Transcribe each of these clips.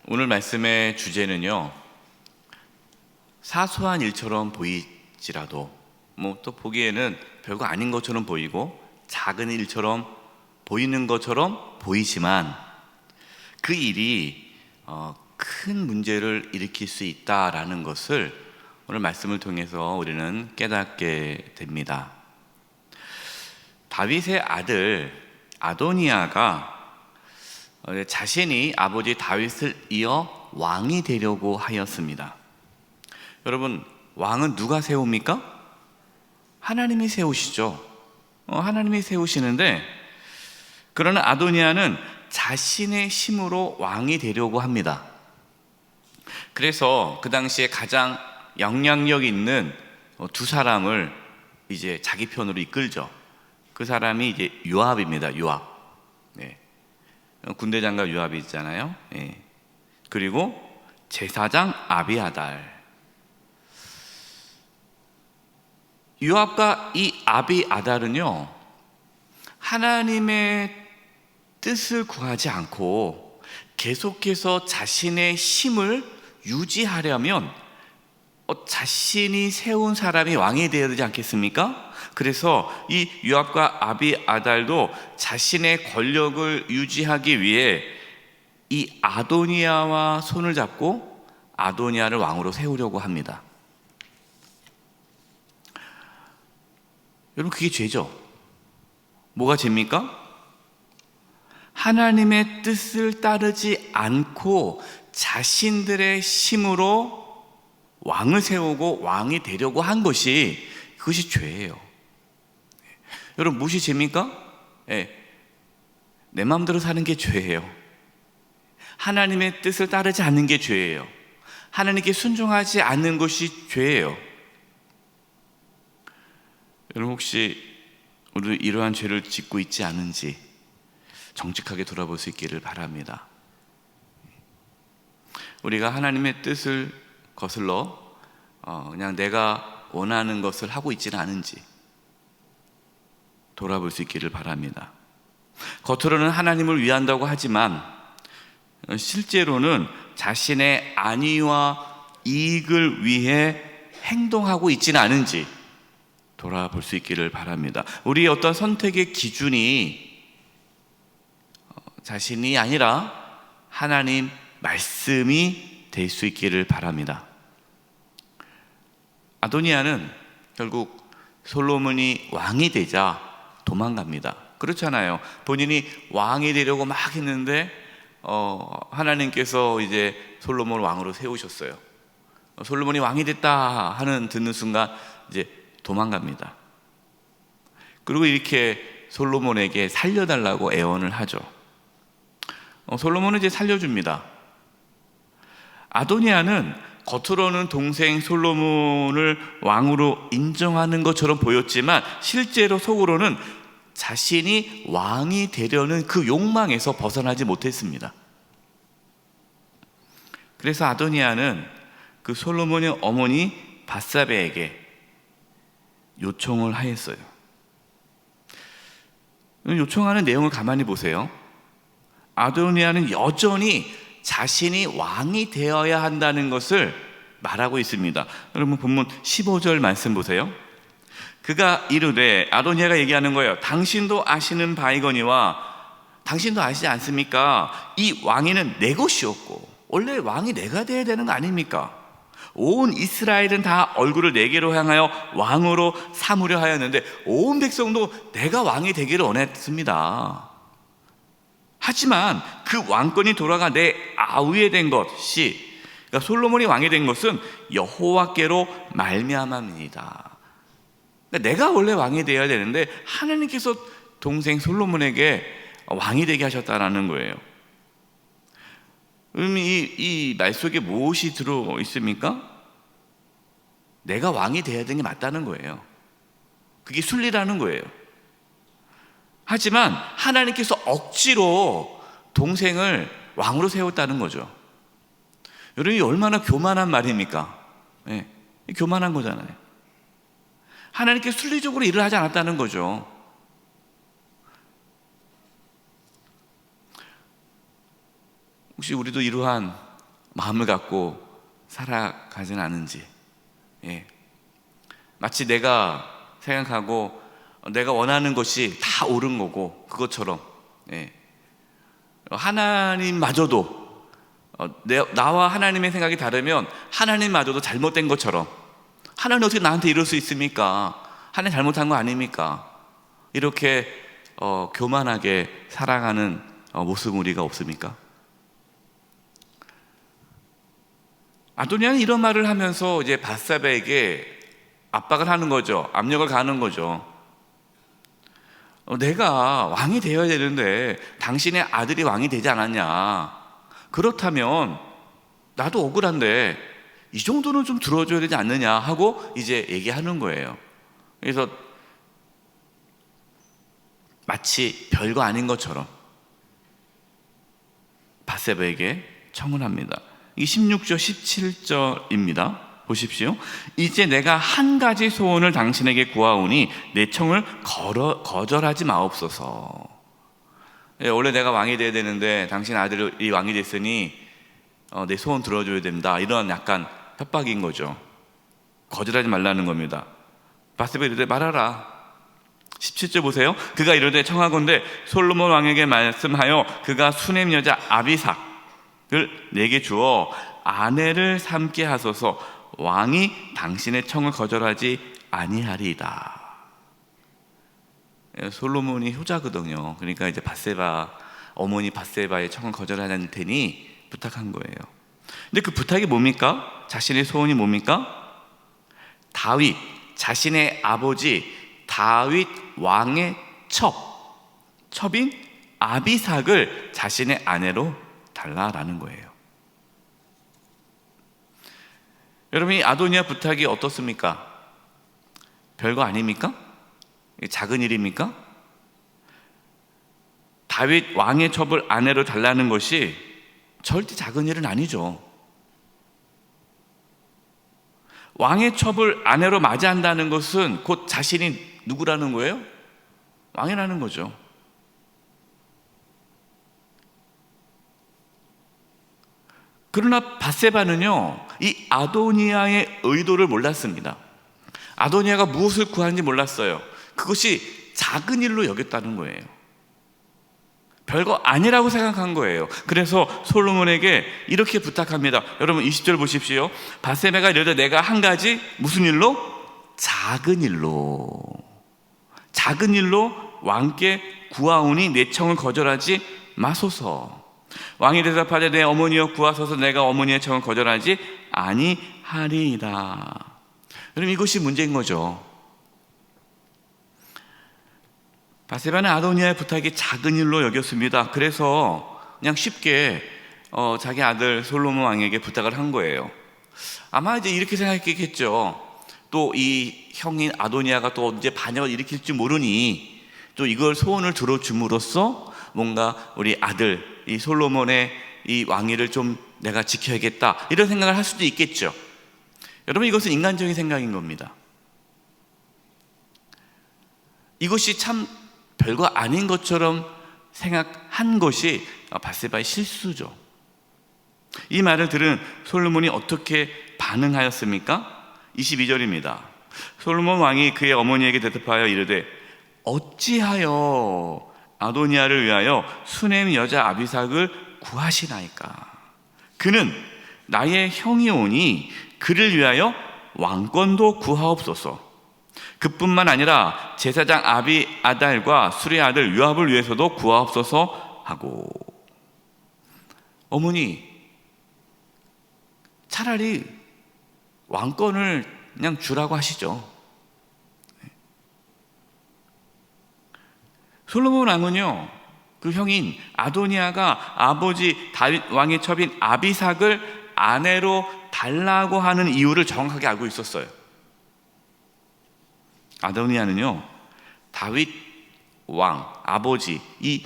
오늘 말씀의 주제는요, 사소한 일처럼 보이지라도 또 보기에는 별거 아닌 것처럼 보이고 작은 일처럼 보이는 것처럼 보이지만 그 일이 큰 문제를 일으킬 수 있다라는 것을 오늘 말씀을 통해서 우리는 깨닫게 됩니다. 다윗의 아들 아도니아가 자신이 아버지 다윗을 이어 왕이 되려고 하였습니다. 여러분, 왕은 누가 세웁니까? 하나님이 세우시죠. 하나님이 세우시는데, 그러나 아도니아는 자신의 힘으로 왕이 되려고 합니다. 그래서 그 당시에 가장 영향력 있는 두 사람을 이제 자기 편으로 이끌죠. 그 사람이 이제 요압입니다. 요압. 군대 장관 요압이 있잖아요. 그리고 제사장 아비아달. 요압과 이 아비아달은요, 하나님의 뜻을 구하지 않고 계속해서 자신의 힘을 유지하려면 자신이 세운 사람이 왕이 되어야 되지 않겠습니까? 그래서 이 요압과 아비아달도 자신의 권력을 유지하기 위해 이 아도니아와 손을 잡고 아도니아를 왕으로 세우려고 합니다. 여러분, 그게 죄죠. 뭐가 죄입니까? 하나님의 뜻을 따르지 않고 자신들의 힘으로 왕을 세우고 왕이 되려고 한 것이, 그것이 죄예요. 여러분, 무엇이 죄입니까? 내 마음대로 사는 게 죄예요. 하나님의 뜻을 따르지 않는 게 죄예요. 하나님께 순종하지 않는 것이 죄예요. 여러분, 혹시 우리 이러한 죄를 짓고 있지 않은지 정직하게 돌아볼 수 있기를 바랍니다. 우리가 하나님의 뜻을 거슬러 그냥 내가 원하는 것을 하고 있지는 않은지 돌아볼 수 있기를 바랍니다. 겉으로는 하나님을 위한다고 하지만 실제로는 자신의 안위와 이익을 위해 행동하고 있지는 않은지 돌아볼 수 있기를 바랍니다. 우리의 어떤 선택의 기준이 자신이 아니라 하나님 말씀이 될 수 있기를 바랍니다. 아도니아는 결국 솔로몬이 왕이 되자 도망갑니다. 그렇잖아요. 본인이 왕이 되려고 막 했는데 하나님께서 이제 솔로몬을 왕으로 세우셨어요. 솔로몬이 왕이 됐다 하는 듣는 순간 이제 도망갑니다. 그리고 이렇게 솔로몬에게 살려달라고 애원을 하죠. 솔로몬은 이제 살려줍니다. 아도니아는 겉으로는 동생 솔로몬을 왕으로 인정하는 것처럼 보였지만 실제로 속으로는 자신이 왕이 되려는 그 욕망에서 벗어나지 못했습니다. 그래서 아도니아는 그 솔로몬의 어머니 밧사베에게 요청을 하였어요. 요청하는 내용을 가만히 보세요. 아도니아는 여전히 자신이 왕이 되어야 한다는 것을 말하고 있습니다. 여러분, 본문 15절 말씀 보세요. 그가 이르되, 아도니아가 얘기하는 거예요. 당신도 아시는 바이거니와 당신도 아시지 않습니까? 이 왕위는 내 것이었고 원래 왕이 내가 되어야 되는 거 아닙니까? 온 이스라엘은 다 얼굴을 내게로 향하여 왕으로 삼으려 하였는데 온 백성도 내가 왕이 되기를 원했습니다. 하지만 그 왕권이 돌아가 내 아우에 된 것이, 그러니까 솔로몬이 왕이 된 것은 여호와께로 말미암아입니다. 그러니까 내가 원래 왕이 되어야 되는데 하나님께서 동생 솔로몬에게 왕이 되게 하셨다라는 거예요. 그럼 이 말 속에 무엇이 들어 있습니까? 내가 왕이 되어야 되는 게 맞다는 거예요. 그게 순리라는 거예요. 하지만 하나님께서 억지로 동생을 왕으로 세웠다는 거죠. 여러분이 얼마나 교만한 말입니까? 교만한 거잖아요. 하나님께서 순리적으로 일을 하지 않았다는 거죠. 혹시 우리도 이러한 마음을 갖고 살아가진 않은지, 예. 마치 내가 생각하고 내가 원하는 것이 다 옳은 거고 그것처럼, 예. 하나님마저도 나와 하나님의 생각이 다르면 하나님마저도 잘못된 것처럼, 하나님 어떻게 나한테 이럴 수 있습니까? 하나님 잘못한 거 아닙니까? 이렇게 교만하게 살아가는 모습 우리가 없습니까? 아도니아는 이런 말을 하면서 이제 밧세바에게 압박을 하는 거죠. 압력을 가하는 거죠. 내가 왕이 되어야 되는데 당신의 아들이 왕이 되지 않았냐? 그렇다면 나도 억울한데 이 정도는 좀 들어줘야 되지 않느냐 하고 이제 얘기하는 거예요. 그래서 마치 별거 아닌 것처럼 밧세바에게 청혼합니다. 이 16절 17절입니다. 보십시오. 이제 내가 한 가지 소원을 당신에게 구하오니 내 청을 거절하지 마옵소서. 원래 내가 왕이 돼야 되는데 당신 아들이 왕이 됐으니 내 소원 들어줘야 된다, 이런 약간 협박인 거죠. 거절하지 말라는 겁니다. 밧세바가 이르되 말하라. 17절 보세요. 그가 이르되 청하건대 솔로몬 왕에게 말씀하여 그가 수넴 여자 아비삭을 내게 주어 아내를 삼게 하소서. 왕이 당신의 청을 거절하지 아니하리이다. 솔로몬이 효자거든요. 그러니까 이제 어머니 밧세바의 청을 거절하지 않을 테니 부탁한 거예요. 근데 그 부탁이 뭡니까? 자신의 소원이 뭡니까? 다윗, 자신의 아버지 다윗 왕의 첩인 아비삭을 자신의 아내로 달라라는 거예요. 여러분, 이 아도니아 부탁이 어떻습니까? 별거 아닙니까? 작은 일입니까? 다윗 왕의 첩을 아내로 달라는 것이 절대 작은 일은 아니죠. 왕의 첩을 아내로 맞이한다는 것은 곧 자신이 누구라는 거예요? 왕이라는 거죠. 그러나 밧세바는요, 이 아도니아의 의도를 몰랐습니다. 아도니아가 무엇을 구하는지 몰랐어요. 그것이 작은 일로 여겼다는 거예요. 별거 아니라고 생각한 거예요. 그래서 솔로몬에게 이렇게 부탁합니다. 여러분 20절 보십시오. 밧세바가 이르되 내가 한 가지 무슨 일로? 작은 일로 왕께 구하오니 내 청을 거절하지 마소서. 왕이 대답하되 내 어머니여 구하소서. 내가 어머니의 청을 거절하지 아니하리이다. 여러분, 이것이 문제인 거죠. 밧세바는 아도니아의 부탁이 작은 일로 여겼습니다. 그래서 그냥 쉽게 자기 아들 솔로몬 왕에게 부탁을 한 거예요. 아마 이제 이렇게 생각했겠죠. 또 이 형인 아도니아가 또 언제 반역을 일으킬지 모르니 또 이걸 소원을 들어줌으로써 뭔가 우리 아들 이 솔로몬의 이 왕위를 좀 내가 지켜야겠다, 이런 생각을 할 수도 있겠죠. 여러분, 이것은 인간적인 생각인 겁니다. 이것이 참 별거 아닌 것처럼 생각한 것이 밧세바의 실수죠. 이 말을 들은 솔로몬이 어떻게 반응하였습니까? 22절입니다. 솔로몬 왕이 그의 어머니에게 대답하여 이르되 어찌하여 아도니아를 위하여 수넴 여자 아비삭을 구하시나이까? 그는 나의 형이오니 그를 위하여 왕권도 구하옵소서. 그뿐만 아니라 제사장 아비아달과 술의 아들 요압을 위해서도 구하옵소서 하고. 어머니, 차라리 왕권을 그냥 주라고 하시죠. 솔로몬 왕은요, 그 형인 아도니아가 아버지 다윗 왕의 첩인 아비삭을 아내로 달라고 하는 이유를 정확하게 알고 있었어요. 아도니아는요, 다윗 왕 아버지 이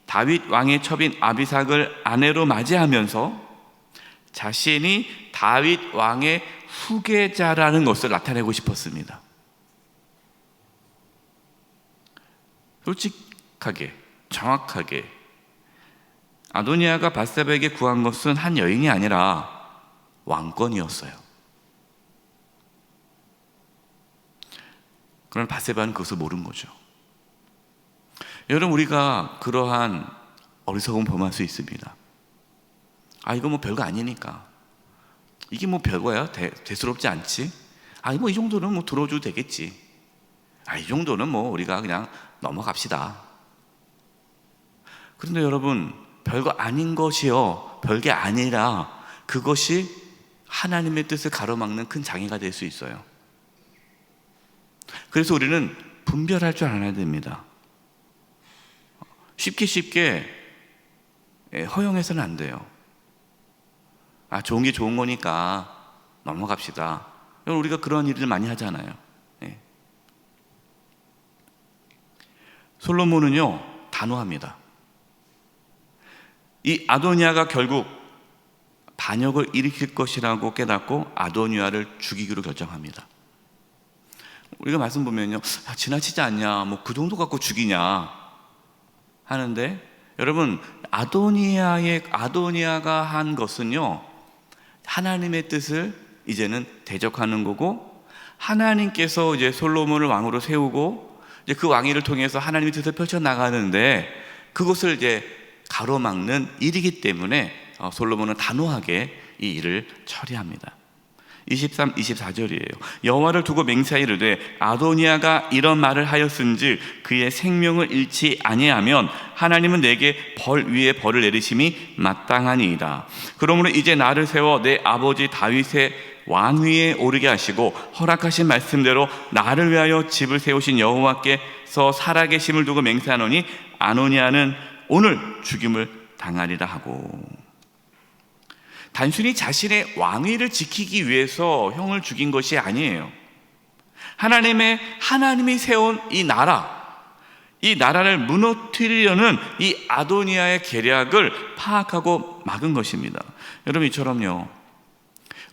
다윗 왕의 첩인 아비삭을 아내로 맞이하면서 자신이 다윗 왕의 후계자라는 것을 나타내고 싶었습니다. 솔직하게, 정확하게 아도니아가 밧세바에게 구한 것은 한 여인이 아니라 왕권이었어요. 그러나 밧세바는 그것을 모른 거죠. 여러분, 우리가 그러한 어리석음을 범할 수 있습니다. 이거 뭐 별거 아니니까, 이게 뭐 별거야? 대수롭지 않지? 뭐 이 정도는 뭐 들어줘도 되겠지. 이 정도는 뭐 우리가 그냥 넘어갑시다. 그런데 여러분, 별거 아닌 것이요, 별게 아니라 그것이 하나님의 뜻을 가로막는 큰 장애가 될 수 있어요. 그래서 우리는 분별할 줄 알아야 됩니다. 쉽게 허용해서는 안 돼요. 좋은 게 좋은 거니까 넘어갑시다. 우리가 그런 일을 많이 하잖아요. 솔로몬은요, 단호합니다. 이 아도니아가 결국 반역을 일으킬 것이라고 깨닫고 아도니아를 죽이기로 결정합니다. 우리가 말씀 보면요, 지나치지 않냐, 뭐 그 정도 갖고 죽이냐 하는데, 여러분, 아도니아가 한 것은요, 하나님의 뜻을 이제는 대적하는 거고, 하나님께서 이제 솔로몬을 왕으로 세우고 이제 그 왕위를 통해서 하나님의 뜻을 펼쳐 나가는데, 그것을 이제 가로막는 일이기 때문에 솔로몬은 단호하게 이 일을 처리합니다. 23, 24절이에요. 여호와를 두고 맹세하이르되 아도니아가 이런 말을 하였은즉 그의 생명을 잃지 아니하면 하나님은 내게 벌 위에 벌을 내리심이 마땅하니이다. 그러므로 이제 나를 세워 내 아버지 다윗의 왕위에 오르게 하시고 허락하신 말씀대로 나를 위하여 집을 세우신 여호와께서 살아계심을 두고 맹세하노니 아도니아는 오늘 죽임을 당하리라 하고, 단순히 자신의 왕위를 지키기 위해서 형을 죽인 것이 아니에요. 하나님이 세운 이 나라를 무너뜨리려는 이 아도니아의 계략을 파악하고 막은 것입니다. 여러분, 이처럼요,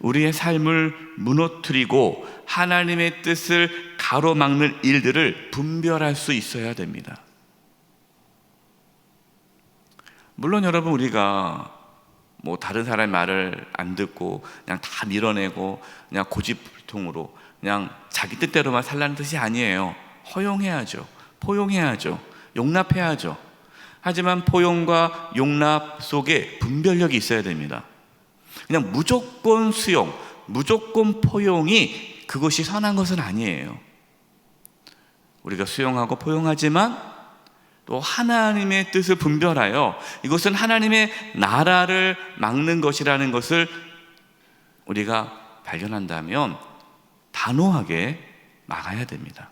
우리의 삶을 무너뜨리고 하나님의 뜻을 가로막는 일들을 분별할 수 있어야 됩니다. 물론 여러분, 우리가 뭐 다른 사람의 말을 안 듣고 그냥 다 밀어내고 그냥 고집불통으로 그냥 자기 뜻대로만 살라는 뜻이 아니에요. 허용해야죠. 포용해야죠. 용납해야죠. 하지만 포용과 용납 속에 분별력이 있어야 됩니다. 그냥 무조건 수용, 무조건 포용이 그것이 선한 것은 아니에요. 우리가 수용하고 포용하지만 또 하나님의 뜻을 분별하여 이것은 하나님의 나라를 막는 것이라는 것을 우리가 발견한다면 단호하게 막아야 됩니다.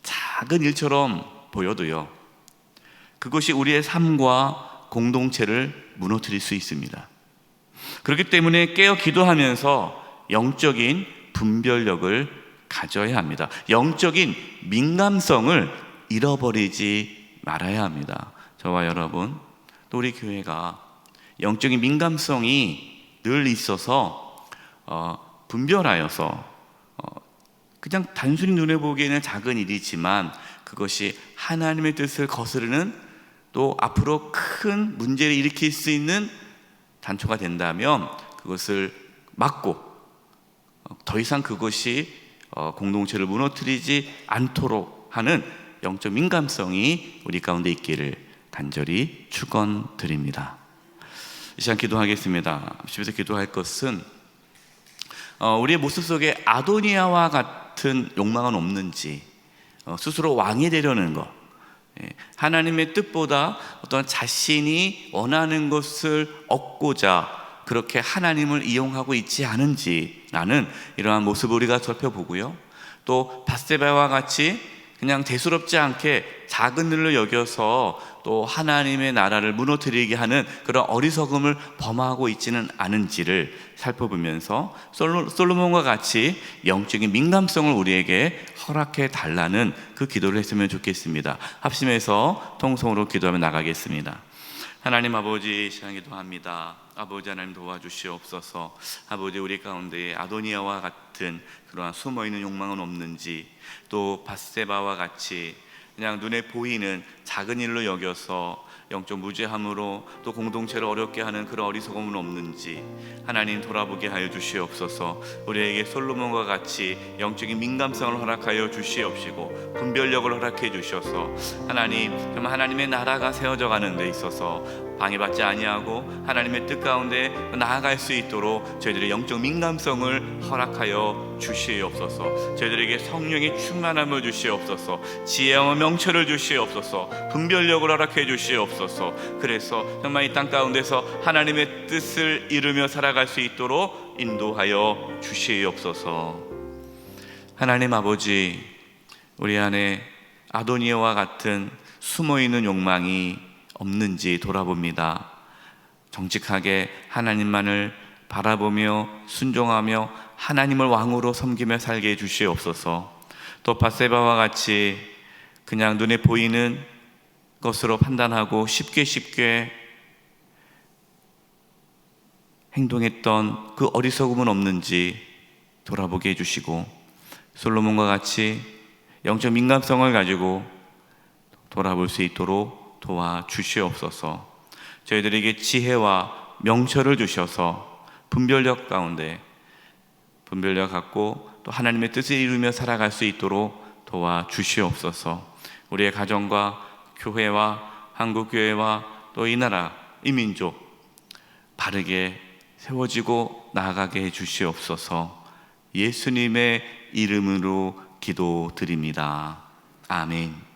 작은 일처럼 보여도요, 그것이 우리의 삶과 공동체를 무너뜨릴 수 있습니다. 그렇기 때문에 깨어 기도하면서 영적인 분별력을 가져야 합니다. 영적인 민감성을 잃어버리지 말아야 합니다. 저와 여러분, 또 우리 교회가 영적인 민감성이 늘 있어서 분별하여서 그냥 단순히 눈에 보기에는 작은 일이지만 그것이 하나님의 뜻을 거스르는, 또 앞으로 큰 문제를 일으킬 수 있는 단초가 된다면 그것을 막고 더 이상 그것이 공동체를 무너뜨리지 않도록 하는 영적 민감성이 우리 가운데 있기를 간절히 축원드립니다. 이 시간 기도하겠습니다. 집에서 기도할 것은 우리의 모습 속에 아도니아와 같은 욕망은 없는지, 스스로 왕이 되려는 것, 하나님의 뜻보다 어떤 자신이 원하는 것을 얻고자 그렇게 하나님을 이용하고 있지 않은지라는 이러한 모습을 우리가 살펴보고요, 또 밧세바와 같이 그냥 대수롭지 않게 작은 일로 여겨서 또 하나님의 나라를 무너뜨리게 하는 그런 어리석음을 범하고 있지는 않은지를 살펴보면서 솔로몬과 같이 영적인 민감성을 우리에게 허락해 달라는 그 기도를 했으면 좋겠습니다. 합심해서 통성으로 기도하며 나가겠습니다. 하나님 아버지, 시간 기도합니다. 아버지 하나님 도와주시옵소서. 아버지, 우리 가운데 아도니아와 같은 그러한 숨어있는 욕망은 없는지, 또 밧세바와 같이 그냥 눈에 보이는 작은 일로 여겨서 영적 무죄함으로 또 공동체를 어렵게 하는 그런 어리석음은 없는지 하나님 돌아보게 하여 주시옵소서. 우리에게 솔로몬과 같이 영적인 민감성을 허락하여 주시옵시고 분별력을 허락해 주셔서 하나님, 정말 하나님의 나라가 세워져 가는 데 있어서 방해받지 아니하고 하나님의 뜻 가운데 나아갈 수 있도록 저희들의 영적 민감성을 허락하여 주시옵소서. 저희들에게 성령의 충만함을 주시옵소서. 지혜와 명철을 주시옵소서. 분별력을 허락해 주시옵소서. 그래서 정말 이 땅 가운데서 하나님의 뜻을 이루며 살아갈 수 있도록 인도하여 주시옵소서. 하나님 아버지, 우리 안에 아도니아와 같은 숨어있는 욕망이 없는지 돌아봅니다. 정직하게 하나님만을 바라보며 순종하며 하나님을 왕으로 섬기며 살게 해주시옵소서. 또 밧세바와 같이 그냥 눈에 보이는 것으로 판단하고 쉽게 행동했던 그 어리석음은 없는지 돌아보게 해주시고, 솔로몬과 같이 영적 민감성을 가지고 돌아볼 수 있도록 도와주시옵소서. 저희들에게 지혜와 명철을 주셔서 분별력 가운데 분별력 갖고 또 하나님의 뜻을 이루며 살아갈 수 있도록 도와주시옵소서. 우리의 가정과 교회와 한국교회와 또 이 나라, 이 민족 바르게 세워지고 나아가게 해주시옵소서. 예수님의 이름으로 기도드립니다. 아멘.